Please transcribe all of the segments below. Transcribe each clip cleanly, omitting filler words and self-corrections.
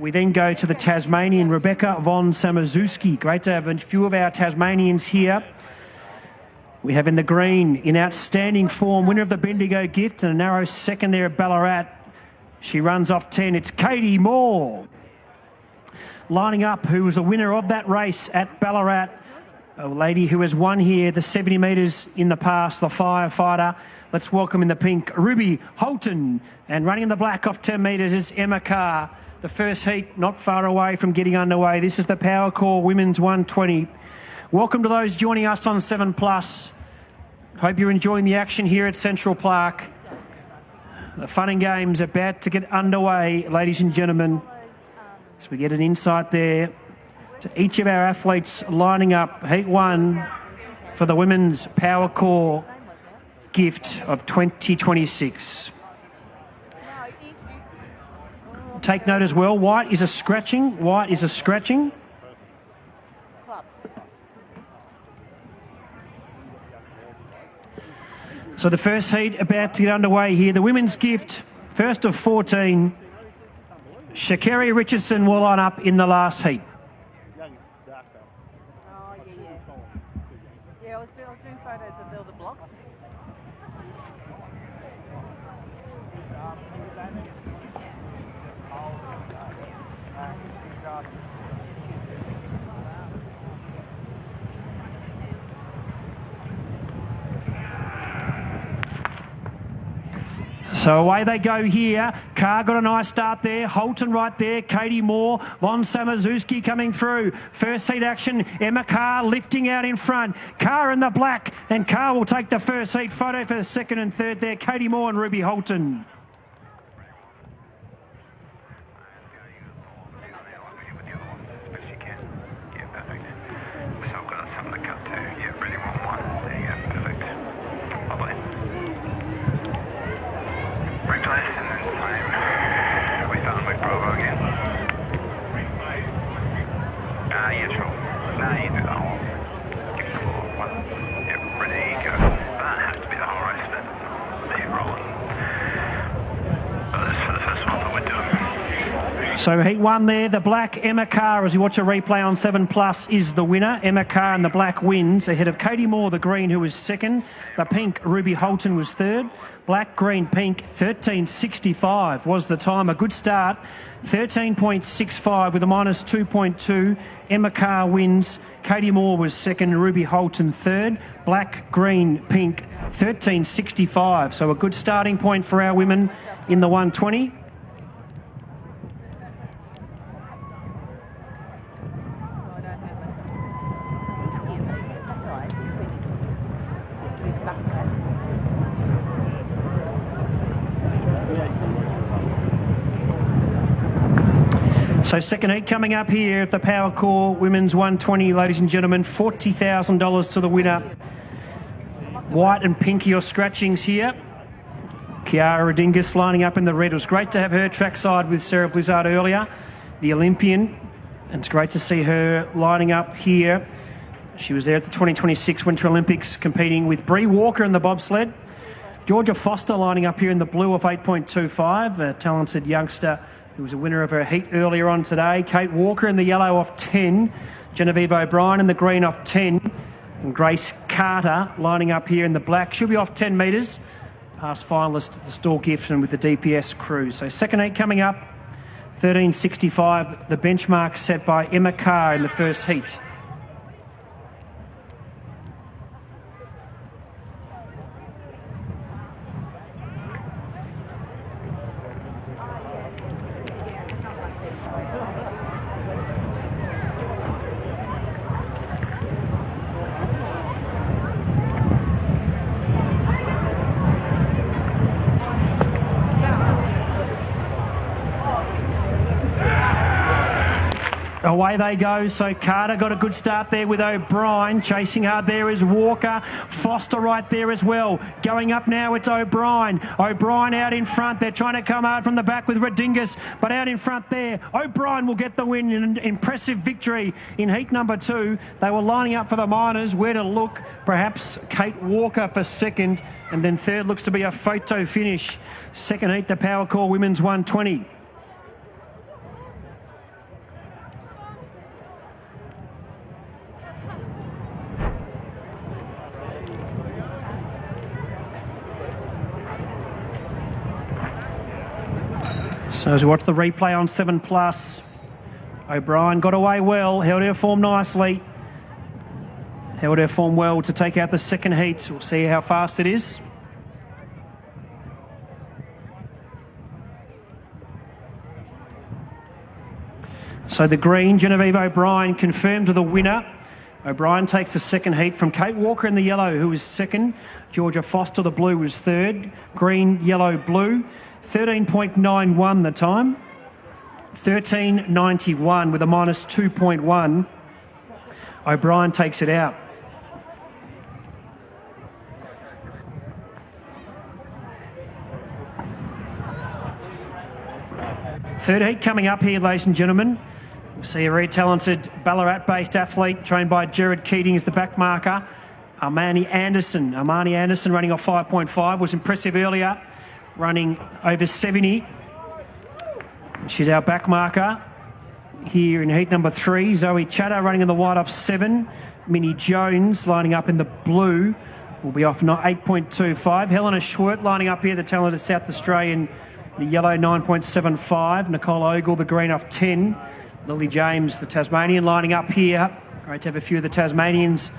We then go to the Tasmanian, Rebecca von Samazewski. Great to have a few of our Tasmanians here. We have in the green, in outstanding form, winner of the Bendigo gift and a narrow second there at Ballarat. She runs off 10. It's Katie Moore. Lining up, who was a winner of that race at Ballarat. A lady who has won here the 70 metres in the past, the firefighter. Let's welcome in the pink, Ruby Holton. And running in the black off 10 metres, it's Emma Carr. The first heat not far away from getting underway. This is the Power Core Women's 120. Welcome to those joining us on 7+. Hope you're enjoying the action here at Central Park. The fun and games about to get underway, ladies and gentlemen. As we get an insight there to each of our athletes lining up heat 1 for the Women's Power Core gift of 2026. Take note as well, white is a scratching. White is a scratching. So the first heat about to get underway here. The women's gift, first of 14. Sha'Carri Richardson will line up in the last heat. Oh, yeah. I was doing photos of all the blocks. So away they go here. Carr got a nice start there. Holton right there. Katie Moore. Von Samazewski coming through. First heat action. Emma Carr lifting out in front. Carr in the black. And Carr will take the first heat photo for the second and third there. Katie Moore and Ruby Holton. So heat 1 there, the black Emma Carr, as you watch a replay on 7+, is the winner. Emma Carr in the black wins ahead of Katie Moore, the green, who was second. The pink, Ruby Holton, was third. Black, green, pink, 13.65 was the time. A good start, 13.65 with a minus 2.2. Emma Carr wins. Katie Moore was second, Ruby Holton third. Black, green, pink, 13.65. So a good starting point for our women in the 120. So second heat coming up here at the Power Core Women's 120, ladies and gentlemen. $40,000 to the winner. White and pink, your scratchings here. Kiara Dingus lining up in the red. It was great to have her trackside with Sarah Blizzard earlier, the Olympian. And it's great to see her lining up here. She was there at the 2026 Winter Olympics competing with Bree Walker in the bobsled. Georgia Foster lining up here in the blue of 8.25, a talented youngster who was a winner of her heat earlier on today. Kate Walker in the yellow off 10. Genevieve O'Brien in the green off 10. And Grace Carter lining up here in the black. She'll be off 10 metres. Past finalist at the Stawell gift and with the DPS crew. So second heat coming up. 13.65, the benchmark set by Emma Carr in the first heat. Away they go. So Carter got a good start there with O'Brien. Chasing hard there is Walker. Foster right there as well. Going up now, it's O'Brien. O'Brien out in front. They're trying to come hard from the back with Redingus, but out in front there, O'Brien will get the win in an impressive victory in heat number 2. They were lining up for the minors. Where to look? Perhaps Kate Walker for second, and then third looks to be a photo finish. Second heat, the Power Core Women's 120. So as we watch the replay on 7+, O'Brien got away well, held her form nicely. Held her form well to take out the second heat. We'll see how fast it is. So the green, Genevieve O'Brien, confirmed to the winner. O'Brien takes the second heat from Kate Walker in the yellow, who was second. Georgia Foster, the blue, was third. Green, yellow, blue. 13.91 the time. 13.91 with a minus 2.1. O'Brien takes it out. Third heat coming up here, ladies and gentlemen. We see a very talented Ballarat-based athlete trained by Jared Keating as the back marker. Armani Anderson running off 5.5, was impressive earlier, running over 70. She's our back marker here in heat number 3. Zoe Chatter running in the white off 7. Minnie Jones lining up in the blue will be off 8.25. Helena Schwert lining up here, the talented South Australian, the yellow 9.75. Nicole Ogle, the green off 10. Lily James, the Tasmanian, lining up here. Great to have a few of the Tasmanians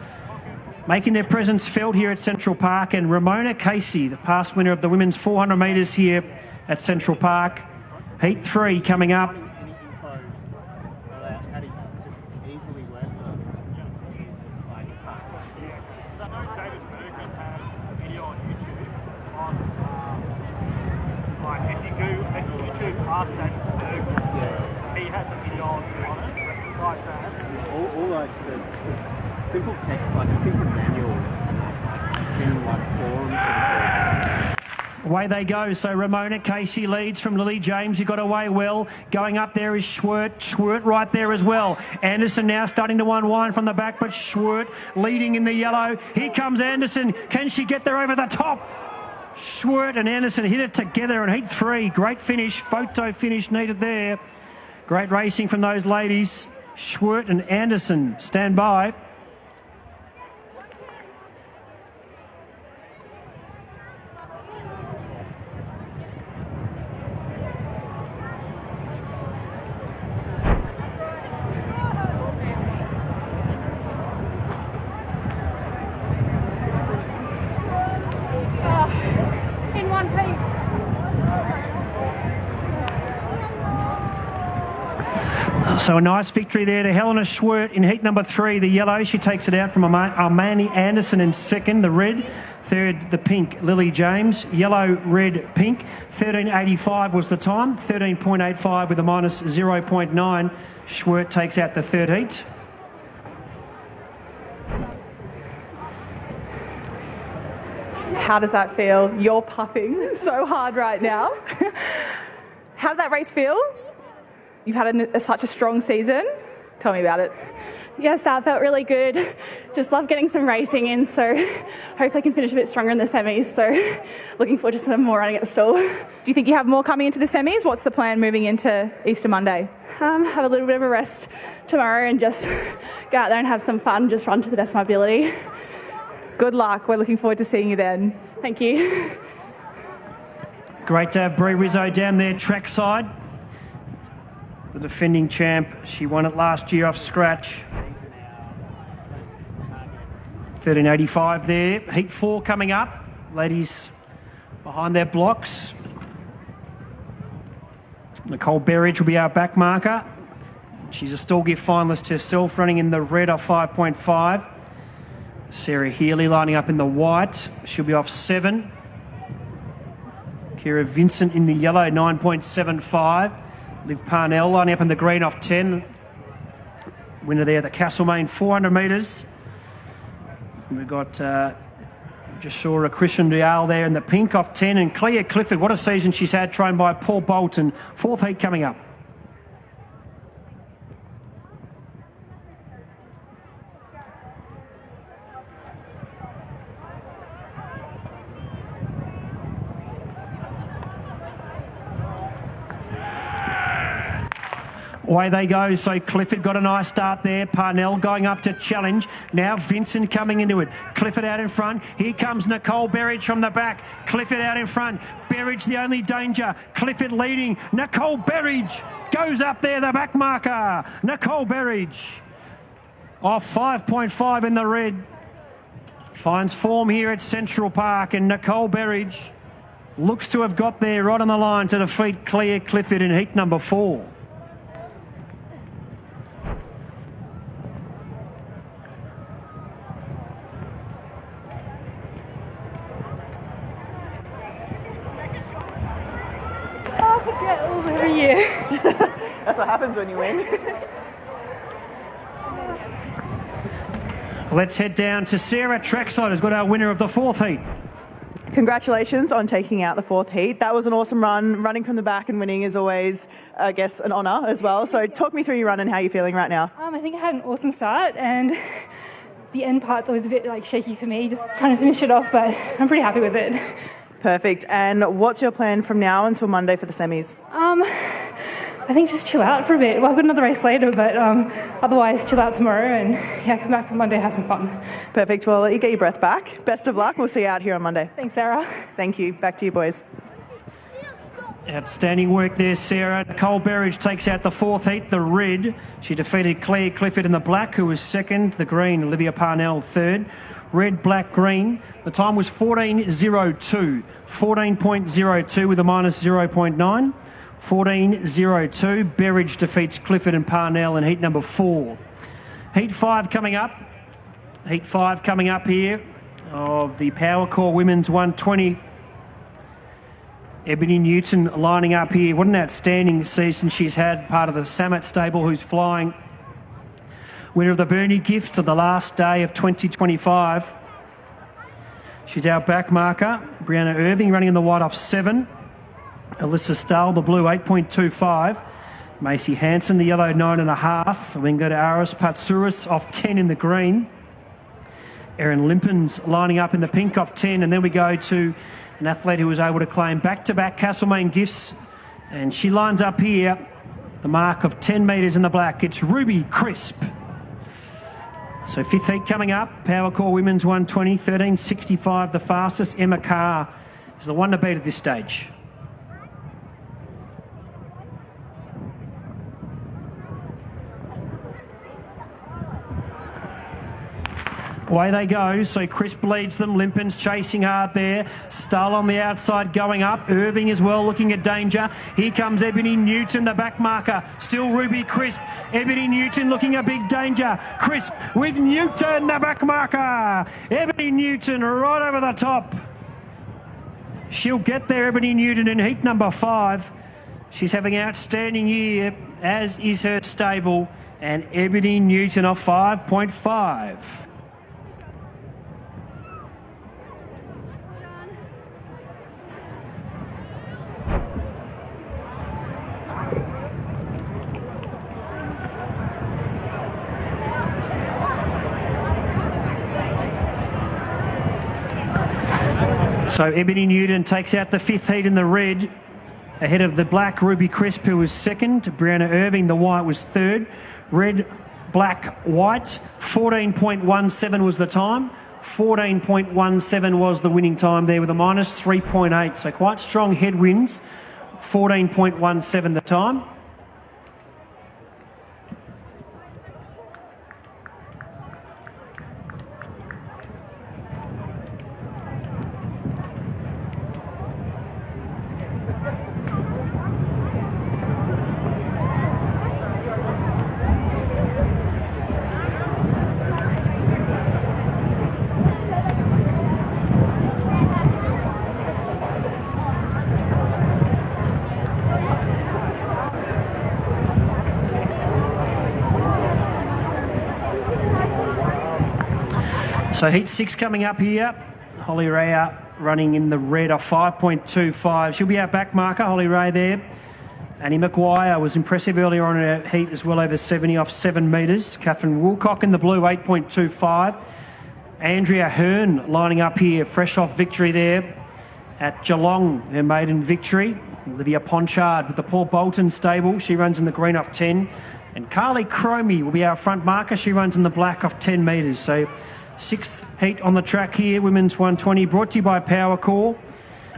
making their presence felt here at Central Park. And Ramona Casey, the past winner of the women's 400 metres here at Central Park. Heat 3 coming up. Any info about how to just easily work is like it's hard. I know David Bergen has a video on YouTube on like if you YouTube Ask David Bergen, he has a video on it. Besides that, All like the simple text, like a simple manual. It's in like forums and Away they go. So Ramona Casey leads from Lily James, who got away well. Going up there is Schwert right there as well. Anderson now starting to unwind from the back, but Schwert leading in the yellow. Here comes Anderson. Can she get there over the top? Schwert and Anderson hit it together in heat 3. Great finish, photo finish needed there. Great racing from those ladies. Schwert and Anderson stand by. In one piece. So a nice victory there to Helena Schwert in heat number 3, the yellow. She takes it out from Armani Anderson in second, the red. Third, the pink, Lily James. Yellow, red, pink. 13.85 was the time. 13.85 with a minus 0.9. Schwert takes out the third heat. How does that feel? You're puffing so hard right now. How did that race feel? You've had such a strong season. Tell me about it. Yes, that felt really good. Just love getting some racing in, so hopefully I can finish a bit stronger in the semis. So looking forward to some more running at the stall. Do you think you have more coming into the semis? What's the plan moving into Easter Monday? Have a little bit of a rest tomorrow and just go out there and have some fun, just run to the best of my ability. Good luck. We're looking forward to seeing you then. Thank you. Great to have Brie Rizzo down there trackside. The defending champ, she won it last year off scratch. 13.85 there. Heat 4 coming up. Ladies behind their blocks. Nicole Berridge will be our back marker. She's a stall gift finalist herself, running in the red off 5.5. Sarah Healy lining up in the white. She'll be off 7. Kira Vincent in the yellow, 9.75. Liv Parnell lining up in the green off 10. Winner there, the Castlemaine 400 metres. We've got just saw a Christian Dial there in the pink off 10. And Clea Clifford, what a season she's had, trained by Paul Bolton. 4th heat coming up. Away they go. So Clifford got a nice start there. Parnell going up to challenge. Now Vincent coming into it. Clifford out in front. Here comes Nicole Berridge from the back. Clifford out in front. Berridge the only danger. Clifford leading. Nicole Berridge goes up there, the back marker. Nicole Berridge off 5.5 in the red. Finds form here at Central Park, and Nicole Berridge looks to have got there right on the line to defeat Claire Clifford in heat number 4. Every year. That's what happens when you win. Let's head down to Sarah Trackside, who's got our winner of the 4th heat. Congratulations on taking out the 4th heat. That was an awesome run. Running from the back and winning is always, I guess, an honour as well. So talk me through your run and how you're feeling right now. I think I had an awesome start, and the end part's always a bit shaky for me, just trying to finish it off, but I'm pretty happy with it. Perfect. And what's your plan from now until Monday for the semis? I think just chill out for a bit. Well, I've got another race later, but otherwise chill out tomorrow and come back for Monday, have some fun. Perfect. Well, I'll let you get your breath back. Best of luck. We'll see you out here on Monday. Thanks, Sarah. Thank you. Back to you, boys. Outstanding work there, Sarah. Nicole Berridge takes out the 4th heat, the red. She defeated Claire Clifford in the black, who was 2nd. The green, Olivia Parnell, 3rd. Red, black, green. The time was 14.02. 14.02 with a minus 0.9. 14.02. Berridge defeats Clifford and Parnell in heat number 4. Heat 5 coming up. Heat 5 coming up here of the Power Core Women's 120. Ebony Newton lining up here. What an outstanding season she's had. Part of the Samet stable, who's flying. Winner of the Bernie gift on the last day of 2025. She's our back marker. Brianna Irving running in the white off 7. Alyssa Stawell, the blue, 8.25. Macy Hansen, the yellow, 9.5. And then go to Aris Patsouris off 10 in the green. Erin Limpens lining up in the pink off 10. And then we go to an athlete who was able to claim back-to-back Castlemaine gifts. And she lines up here, the mark of 10 metres in the black. It's Ruby Crisp. So 5th heat coming up. Power Core Women's 120, 13.65 the fastest. Emma Carr is the one to beat at this stage. Away they go. So Crisp leads them. Limpens chasing hard there. Stawell on the outside going up. Irving as well looking at danger. Here comes Ebony Newton, the back marker. Still Ruby Crisp. Ebony Newton looking a big danger. Crisp with Newton, the back marker. Ebony Newton right over the top. She'll get there, Ebony Newton, in heat number 5. She's having an outstanding year, as is her stable. And Ebony Newton off 5.5. So Ebony Newton takes out the 5th heat in the red, ahead of the black Ruby Crisp, who was 2nd. Brianna Irving, the white, was 3rd. Red, black, white. 14.17 was the time. 14.17 was the winning time there with a minus 3.8. So quite strong headwinds. 14.17 the time. So heat 6 coming up here. Holly Ray out running in the red of 5.25. She'll be our back marker, Holly Ray there. Annie McGuire was impressive earlier on in her heat as well, over 70 off 7 metres. Catherine Woolcock in the blue, 8.25. Andrea Hearn lining up here, fresh off victory there at Geelong, her maiden victory. Olivia Ponchard with the Paul Bolton stable. She runs in the green off 10. And Carly Cromie will be our front marker. She runs in the black off 10 metres. So 6th heat on the track here, women's 120, brought to you by Power Core.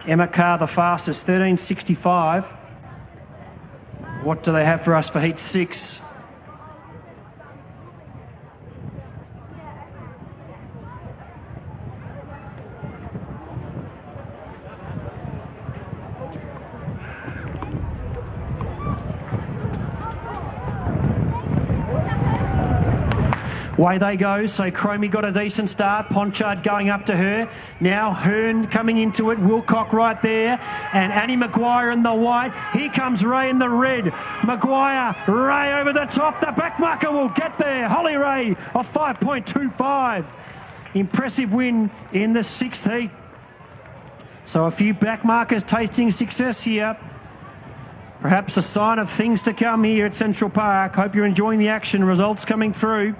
Emma Carr the fastest, 13.65. What do they have for us for heat 6? Away they go, so Cromie got a decent start, Ponchard going up to her. Now Hearn coming into it, Wilcock right there, and Annie Maguire in the white. Here comes Ray in the red. Maguire, Ray over the top, the back marker will get there. Holly Ray of 5.25. Impressive win in the 6th heat. So a few back markers tasting success here. Perhaps a sign of things to come here at Central Park. Hope you're enjoying the action, results coming through.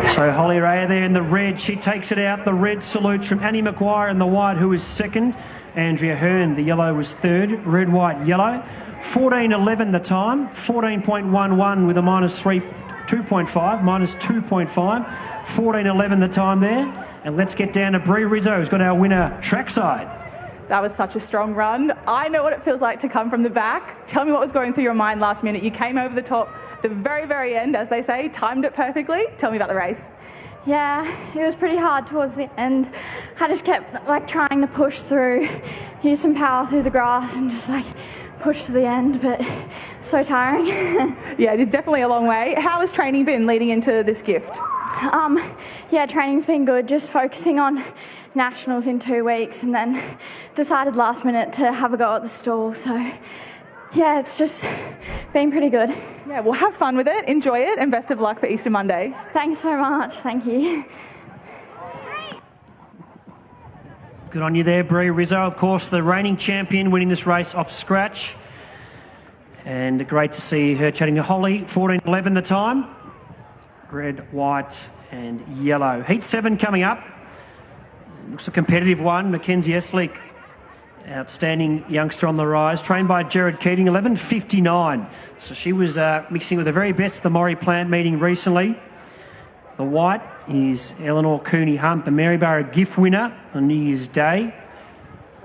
So Holly Ray there in the red, she takes it out. The red salute from Annie Maguire in the white, who is second. Andrea Hearn, the yellow, was third. Red, white, yellow. 14.11 the time. 14.11 with a minus 2.5. Minus 2.5. 14.11 the time there. And let's get down to Bree Rizzo, who's got our winner trackside. That was such a strong run. I know what it feels like to come from the back. Tell me what was going through your mind last minute. You came over the top, the very, very end, as they say, timed it perfectly. Tell me about the race. Yeah, it was pretty hard towards the end. I just kept like trying to push through, use some power through the grass and just like push to the end, but so tiring. Yeah, it's definitely a long way. How has training been leading into this gift? Yeah, training's been good, just focusing on nationals in 2 weeks and then decided last minute to have a go at the stall. So yeah, it's just been pretty good. Yeah, well, have fun with it, enjoy it, and best of luck for Easter Monday. Thanks so much, thank you. Good on you there, Bree Rizzo, of course, the reigning champion, winning this race off scratch. And great to see her chatting to Holly. 14.11 the time. Red, white and yellow. Heat 7 coming up. Looks a competitive one. Mackenzie Eslick, outstanding youngster on the rise, trained by Jared Keating, 11.59. So she was mixing with the very best at the Morrie plant meeting recently. The white is Eleanor Cooney-Hunt, the Maryborough gift winner on New Year's Day.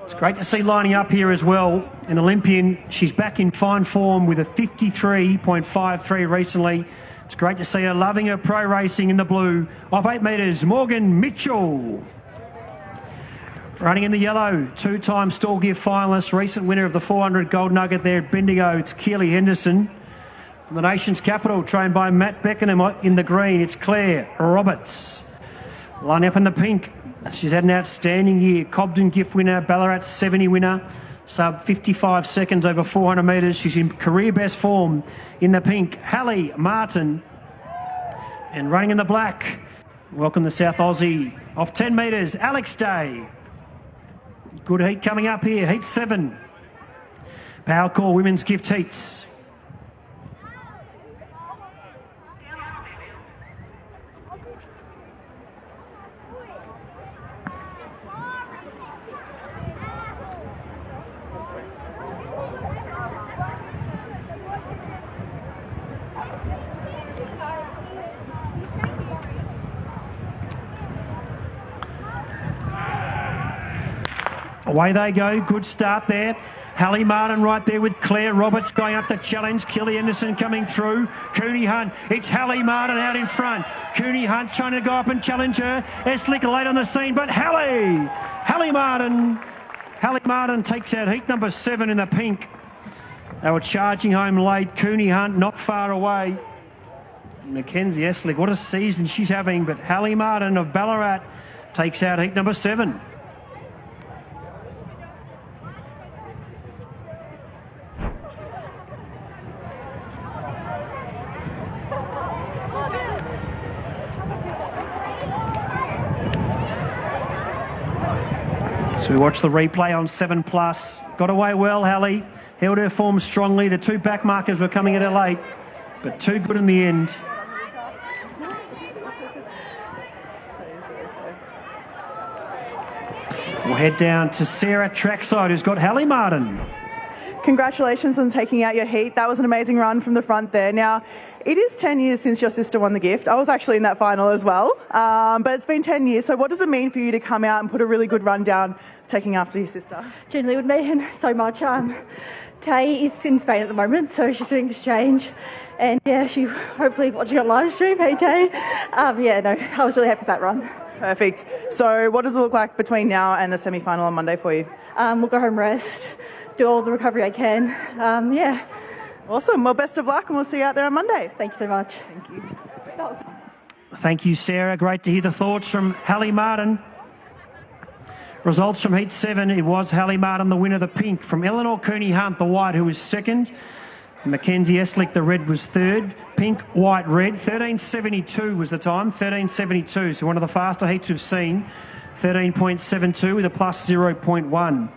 It's great to see lining up here as well. An Olympian, she's back in fine form with a 53.53 recently. It's great to see her loving her pro racing in the blue. Off 8 metres, Morgan Mitchell. Running in the yellow, 2-time stall gift finalist, recent winner of the 400 gold nugget there at Bendigo, it's Keely Henderson. From the nation's capital, trained by Matt Beckenham in the green, it's Claire Roberts. Lining up in the pink, she's had an outstanding year. Cobden gift winner, Ballarat 70 winner, sub 55 seconds over 400 metres. She's in career best form in the pink. Hallie Martin. And running in the black, welcome the South Aussie. Off 10 metres, Alex Day. Good heat coming up here, heat 7. Power Core Women's Gift Heats. Away they go, good start there. Hallie Martin right there with Claire Roberts going up to challenge. Kelly Anderson coming through. Cooney-Hunt, it's Hallie Martin out in front. Cooney-Hunt trying to go up and challenge her. Eslick late on the scene, but Hallie Martin takes out heat number 7 in the pink. They were charging home late. Cooney-Hunt not far away. Mackenzie Eslick, what a season she's having, but Hallie Martin of Ballarat takes out heat number 7. So we watch the replay on 7+. Got away well, Hallie. Held her form strongly. The two back markers were coming at her late, but too good in the end. We'll head down to Sarah trackside, who's got Hallie Martin. Congratulations on taking out your heat. That was an amazing run from the front there. Now, it is 10 years since your sister won the gift. I was actually in that final as well, but it's been 10 years. So what does it mean for you to come out and put a really good run down taking after your sister? Generally would mean so much. Tay is in Spain at the moment, so she's doing exchange. And yeah, she hopefully watching on live stream. Hey Tay. I was really happy with that run. Perfect. So what does it look like between now and the semi-final on Monday for you? We'll go home, rest, do all the recovery I can. Awesome. Well, best of luck, and we'll see you out there on Monday. Thank you so much. Thank you. Thank you, Sarah. Great to hear the thoughts from Hallie Martin. Results from Heat 7. It was Hallie Martin, the winner, the pink, from Eleanor Cooney-Hunt, the white, who was second. Mackenzie Eslick, the red, was third. Pink, white, red. 13.72 was the time. 13.72. So one of the faster heats we've seen. 13.72 with a plus 0.1.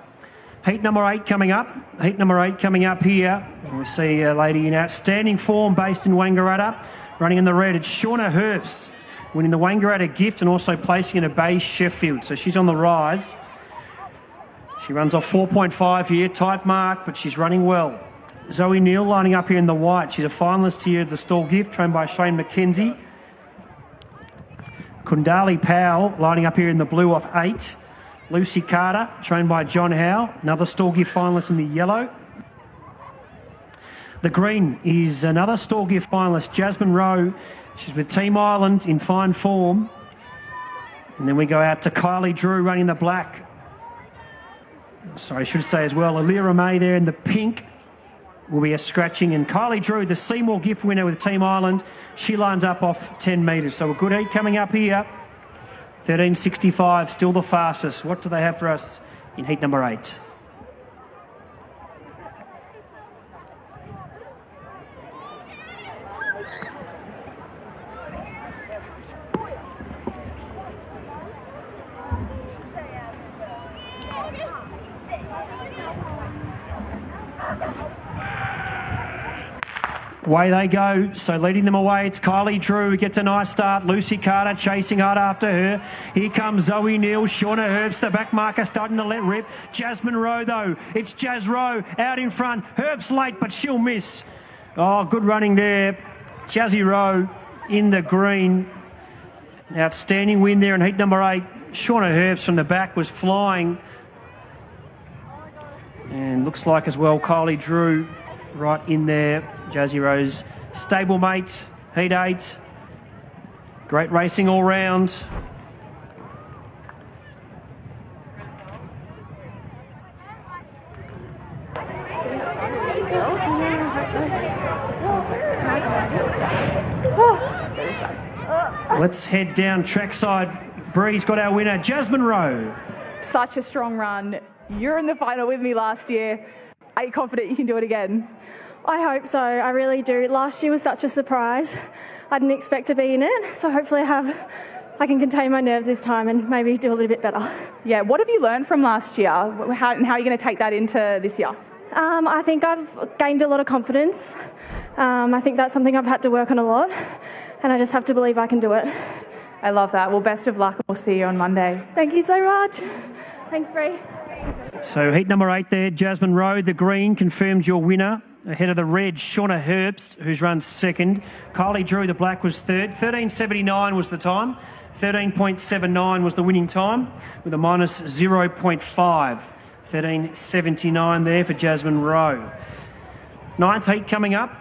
Heat number 8 coming up. Heat number 8 coming up here. And we see a lady in outstanding form based in Wangaratta. Running in the red, it's Shauna Herbst, winning the Wangaratta gift and also placing in a base Sheffield. So she's on the rise. She runs off 4.5 here. Tight mark, but she's running well. Zoe Neal lining up here in the white. She's a finalist here at the Stawell gift, trained by Shane McKenzie. Kundali Powell lining up here in the blue off 8. Lucy Carter, trained by John Howe, another Stawell gift finalist in the yellow. The green is another Stawell gift finalist, Jasmine Rowe. She's with Team Ireland in fine form. And then we go out to Kylie Drew running the black. Sorry, I should say as well, Alira May there in the pink will be a scratching. And Kylie Drew, the Seymour gift winner with Team Ireland, she lines up off 10 metres. So a good heat coming up here. 13.65, still the fastest. What do they have for us in heat number 8? Away they go. So leading them away, it's Kylie Drew, gets a nice start. Lucy Carter chasing hard after her. Here comes Zoe Neal, Shauna Herbst, the back marker starting to let rip. Jasmine Rowe though, it's Jazz Rowe out in front. Herbst late, but she'll miss. Oh, good running there. Jazzy Rowe in the green. Outstanding win there in heat number 8. Shauna Herbst from the back was flying. And looks like as well Kylie Drew right in there. Jazzy Rowe's stablemate, heat 8. Great racing all round. Let's head down trackside. Bree's got our winner, Jasmine Rowe. Such a strong run. You're in the final with me last year. Are you confident you can do it again? I hope so, I really do. Last year was such a surprise. I didn't expect to be in it, so hopefully I can contain my nerves this time and maybe do a little bit better. Yeah, what have you learned from last year? How are you going to take that into this year? I think I've gained a lot of confidence. I think that's something I've had to work on a lot, and I just have to believe I can do it. I love that. Well, best of luck, and we'll see you on Monday. Thank you so much. Thanks, Bree. So heat number 8 there, Jasmine Rowe, the green, confirmed your winner. Ahead of the red, Shauna Herbst, who's run second. Kylie Drew, the black, was third. 13.79 was the time. 13.79 was the winning time, with a minus 0.5. 13.79 there for Jasmine Rowe. 9th heat coming up.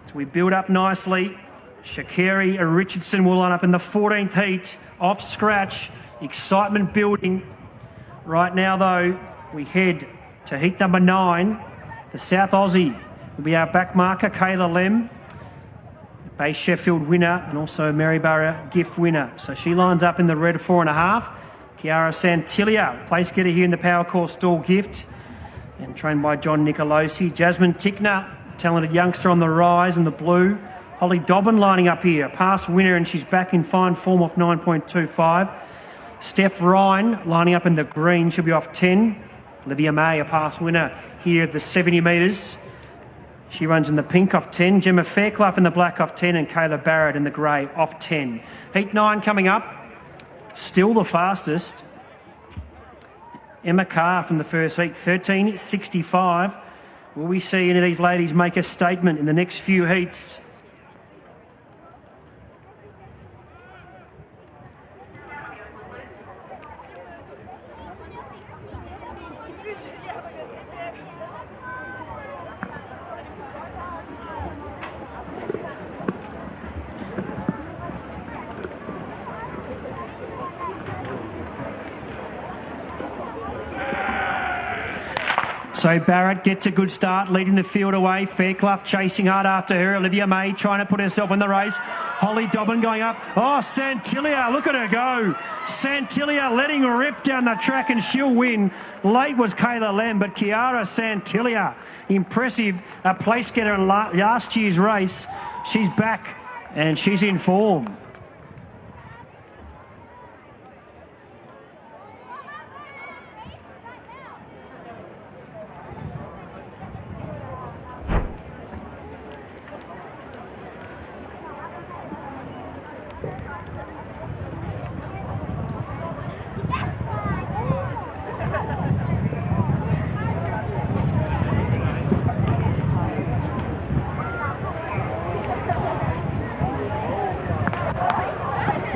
So we build up nicely. Shakari Richardson will line up in the 14th heat. Off scratch. Excitement building. Right now, though, we head to heat number 9. The South Aussie will be our back marker, Kayla Lem, Bay Sheffield winner and also Maryborough gift winner. So she lines up in the red 4.5. Chiara Santilia, place getter here in the Power Course Stawell gift and trained by John Nicolosi. Jasmine Tickner, talented youngster on the rise in the blue. Holly Dobbin lining up here, past winner, and she's back in fine form off 9.25. Steph Ryan lining up in the green. She'll be off 10. Olivia May, a past winner here at the 70 metres. She runs in the pink off 10. Gemma Fairclough in the black off 10. And Kayla Barrett in the grey off 10. Heat 9 coming up. Still the fastest. Emma Carr from the first heat, 13.65. Will we see any of these ladies make a statement in the next few heats? So Barrett gets a good start, leading the field away. Fairclough chasing hard after her. Olivia May trying to put herself in the race. Holly Dobbin going up. Oh, Santilia, look at her go. Santilia letting her rip down the track and she'll win. Late was Kayla Lem, but Kiara Santilia, impressive. A place getter in last year's race. She's back and she's in form.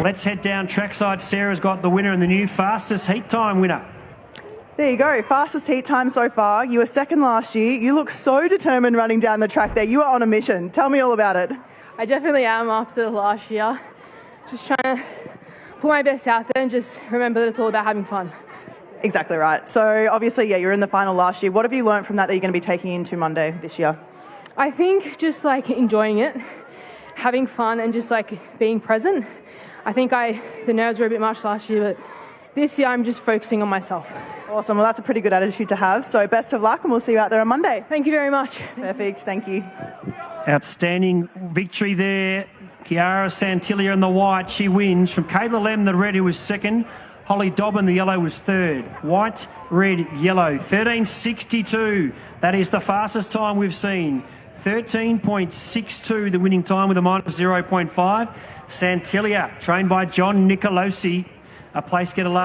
Let's head down trackside. Sarah's got the winner and the new fastest heat time winner. There you go, fastest heat time so far. You were second last year. You look so determined running down the track there. You are on a mission. Tell me all about it. I definitely am after last year. Just trying to put my best out there and just remember that it's all about having fun. Exactly right. So obviously, yeah, you were in the final last year. What have you learned from that you're going to be taking into Monday this year? I think just like enjoying it, having fun and just like being present. I think the nerves were a bit much last year, but this year I'm just focusing on myself. Awesome. Well, that's a pretty good attitude to have. So best of luck and we'll see you out there on Monday. Thank you very much. Perfect. Thank you. Outstanding victory there. Kiara Santilia in the white. She wins from Kayla Lem, the red, who was second. Holly Dobbin, the yellow, was third. White, red, yellow. 13.62. That is the fastest time we've seen. 13.62, the winning time with a minus 0.5. Santilia, trained by John Nicolosi, a place getter last